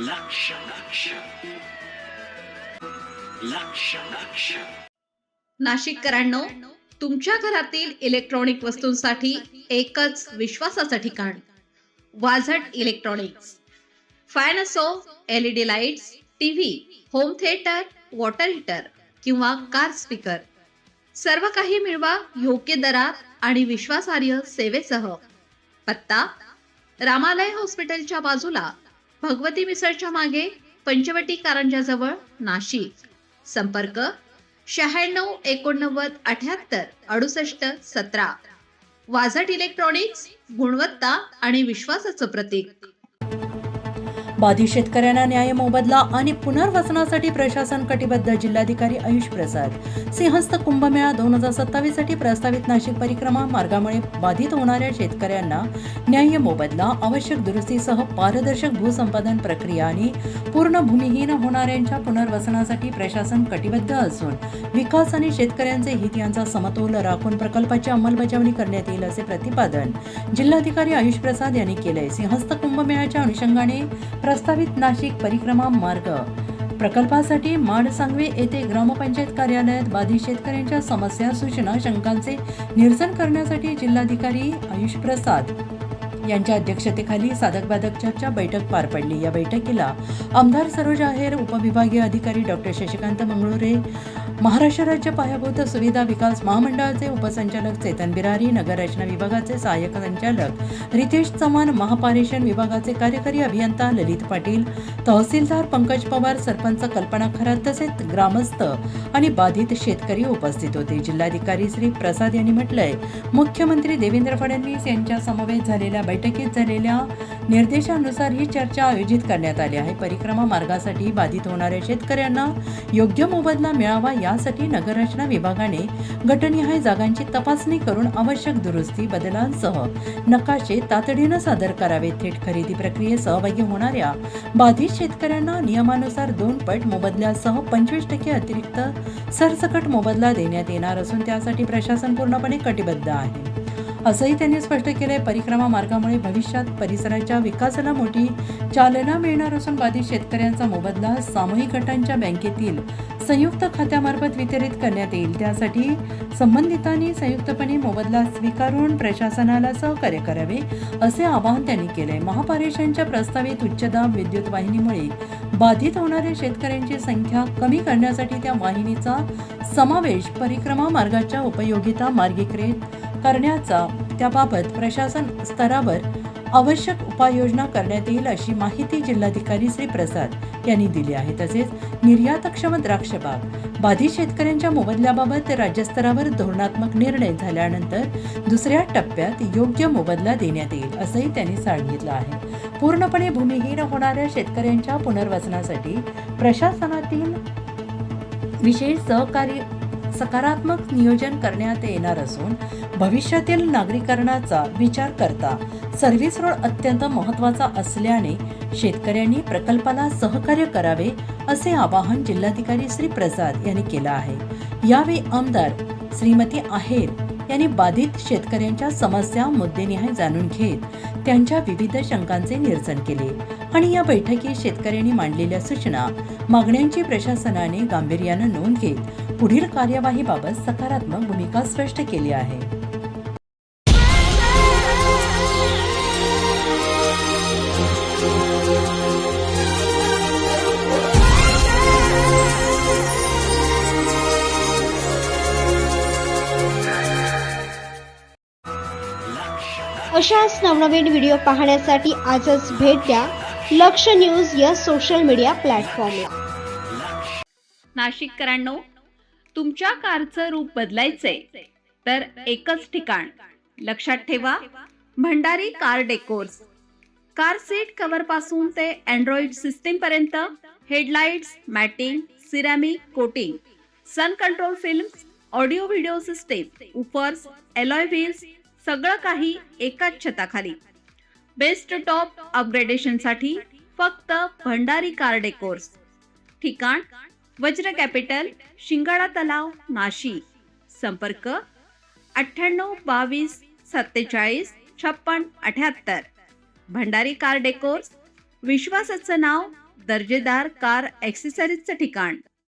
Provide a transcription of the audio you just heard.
लक्ष लक्ष लक्ष लक्ष नाशिककरांनो, तुमच्या घरातील इलेक्ट्रॉनिक वस्तूंसाठी एकच विश्वासाचं ठिकाण वाझट इलेक्ट्रॉनिक्स. फॅन असो, LED lights, TV, home theatre, water heater किंवा कार स्पीकर, सर्व काही मिळवा योग्य दरात आणि विश्वासार्ह सेवेसह. पत्ता: रामालय हॉस्पिटलच्या बाजूला, भगवती मिसळच्या मागे, पंचवटी कारंजाजवळ, नाशिक. संपर्क: 96 89 78 68 17. वाझट इलेक्ट्रॉनिक्स, गुणवत्ता आणि विश्वासाचं प्रतीक. बाधित शेतकऱ्यांना न्याय मोबदला आणि पुनर्वसनासाठी प्रशासन कटिबद्ध. जिल्हाधिकारी आयुष प्रसाद. सिंहस्थ कुंभमेळा 2027 साठी प्रस्तावित नाशिक परिक्रमा मार्गामुळे बाधित होणाऱ्या शेतकऱ्यांना न्याय मोबदला, आवश्यक दुरुस्तीसह पारदर्शक भूसंपादन प्रक्रिया आणि पूर्ण भूमिहीन होणाऱ्यांच्या पुनर्वसनासाठी प्रशासन कटिबद्ध असून विकास आणि शेतकऱ्यांचे हित यांचा समतोल राखून प्रकल्पाची अंमलबजावणी करण्यात येईल, असे प्रतिपादन जिल्हाधिकारी आयुष प्रसाद यांनी केले. सिंहस्थ कुंभमेळ्याच्या अनुषंगाने प्रस्तावित नाशिक परिक्रमा मार्ग प्रकल्पासाठी माडसांगवे येथे ग्रामपंचायत कार्यालयात बाधित शेतकऱ्यांच्या समस्या, सूचना, शंकांचे निरसन करण्यासाठी जिल्हाधिकारी आयुष प्रसाद यांच्या अध्यक्षतेखाली साधक-बाधक चर्चा बैठक पार पडली. या बैठकीला आमदार सरोज आहेर, उपविभागीय अधिकारी डॉक्टर शशिकांत मंगळुरे, महाराष्ट्र राज्य पायाभूत सुविधा विकास महामंडळाचे उपसंचालक चेतन बिरारी, नगररचना विभागाचे सहाय्यक संचालक रितेश चव्हाण, महापारेषण विभागाचे कार्यकारी अभियंता ललित पाटील, तहसीलदार पंकज पवार, सरपंच कल्पना खरात तसेच ग्रामस्थ आणि बाधित शेतकरी उपस्थित होते. जिल्हाधिकारी श्री प्रसाद यांनी म्हटलंय, मुख्यमंत्री देवेंद्र फडणवीस यांच्या समवेत झालेल्या बैठकीत झालेल्या निर्देशानुसार ही चर्चा आयोजित करण्यात आली आहे. परिक्रमा मार्गासाठी बाधित होणाऱ्या शेतकऱ्यांना योग्य मोबदला मिळावा यासाठी नगररचना विभागाने गटनिहाय जागांची तपासणी करून आवश्यक दुरुस्ती बदलांसह नकाशे तातडीनं सादर करावे. थेट खरेदी प्रक्रियेत सहभागी होणाऱ्या बाधित शेतकऱ्यांना नियमानुसार 2 पट मोबदल्यासह 25% अतिरिक्त सरसकट मोबदला देण्यात येणार असून त्यासाठी प्रशासन पूर्णपणे कटिबद्ध आहे, असंही त्यांनी स्पष्ट केले. परिक्रमा मार्गामुळे भविष्यात परिसराच्या विकासाला मोठी चालना मिळणार असून बाधित शेतकऱ्यांचा मोबदला सामूहिक गटांच्या बँकेतील संयुक्त खात्यामार्फत वितरित करण्यात येईल. त्यासाठी संबंधितांनी संयुक्तपणे मोबदला स्वीकारून प्रशासनाला सहकार्य करावे, असे आवाहन त्यांनी केले. महापारेषणच्या प्रस्तावित उच्चदाब विद्युत वाहिनीमुळे बाधित होणाऱ्या शेतकऱ्यांची संख्या कमी करण्यासाठी त्या वाहिनीचा समावेश परिक्रमा मार्गाच्या उपयोगिता मार्गीकृत करण्याचा त्याबाबत प्रशासन स्तरावर आवश्यक उपाययोजना करण्यात येईल, अशी माहिती जिल्हाधिकारी श्री प्रसाद यांनी दिली आहे. तसेच निर्यातक्षम द्राक्ष बाग बाधित शेतकऱ्यांच्या मोबदल्याबाबत राज्यस्तरावर धोरणात्मक निर्णय झाल्यानंतर दुसऱ्या टप्प्यात योग्य मोबदला देण्यात येईल, असंही त्यांनी सांगितलं आहे. पूर्णपणे भूमिहीन होणाऱ्या शेतकऱ्यांच्या पुनर्वसनासाठी प्रशासनातील विशेष सकारात्मक नियोजन करण्यात येणार असून भविष्यातील नागरीकरणाचा विचार करता सर्व्हिस रोड अत्यंत महत्त्वाचा असल्याने शेतकऱ्यांनी प्रकल्पाला सहकार्य करावे, असे आवाहन जिल्हाधिकारी श्री प्रसाद यांनी केलं आहे. यावेळी आमदार श्रीमती आहेर यांनी बाधित शेतकऱ्यांच्या समस्या मुद्देनिहाय जाणून घेत त्यांच्या विविध शंकांचे निरसन केले आणि या बैठकीत शेतकऱ्यांनी मांडलेल्या सूचना, मागण्यांची प्रशासनाने गांभीर्यानं नोंद घेत पुढील कार्यवाहीबाबत सकारात्मक भूमिका स्पष्ट केली आहे. अशाच नवनवीन व्हिडिओ पाहण्यासाठी आजच भेट द्या लक्ष न्यूज या सोशल मीडिया प्लॅटफॉर्मला. नाशिककरांनो, तुमच्या कारचं रूप बदलायचंय तर एकच ठिकाण. लक्षात ठेवा, Bhandari car decors. Car seat cover पासून ते अँड्रॉइड सिस्टीम पर्यंत, headlights, matting, ceramic coating, sun control films, audio video system, woofers, alloy wheels, सगळं काही एकाच छताखाली. बेस्ट टॉप अपग्रेडेशनसाठी फक्त भंडारी कार डेकोर्स. ठिकाण: वज्र कॅपिटल, शिंगाडा तलाव, नाशिक. संपर्क: 98 22 47 56 78. भंडारी कार डेकोर्स, विश्वासाचं नाव, दर्जेदार कार ॲक्सेसरीजचं ठिकाण